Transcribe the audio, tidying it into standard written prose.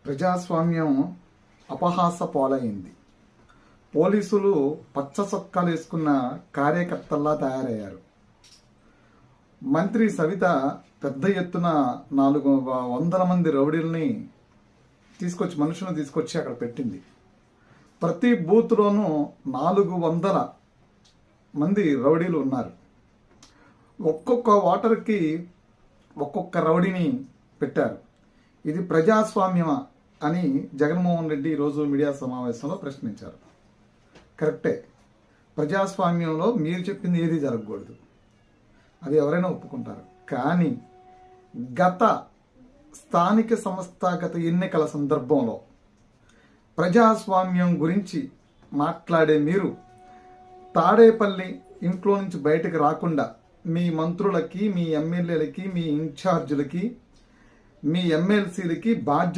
ప్రజాస్వామ్యం అపహాస పాలైంది. పోలీసులు పచ్చ చొక్కాలు వేసుకున్న కార్యకర్తల్లా తయారయ్యారు. మంత్రి సవిత పెద్ద ఎత్తున 400 మంది రౌడీల్ని మనుషులను తీసుకొచ్చి అక్కడ పెట్టింది. ప్రతి బూత్లోనూ 400 మంది రౌడీలు ఉన్నారు. ఒక్కొక్క ఓటర్కి ఒక్కొక్క రౌడీని పెట్టారు. ఇది ప్రజాస్వామ్యమా అని జగన్మోహన్ రెడ్డి ఈరోజు మీడియా సమావేశంలో ప్రశ్నించారు. కరెక్టే, ప్రజాస్వామ్యంలో మీరు చెప్పింది ఏది జరగకూడదు, అది ఎవరైనా ఒప్పుకుంటారు. కానీ గత స్థానిక సంస్థాగత ఎన్నికల సందర్భంలో ప్రజాస్వామ్యం గురించి మాట్లాడే మీరు తాడేపల్లి ఇంట్లో నుంచి బయటకు రాకుండా మీ మంత్రులకి, మీ ఎమ్మెల్యేలకి, మీ ఇన్ఛార్జీలకి, మీ ఎమ్మెల్సీలకి బాధ్యత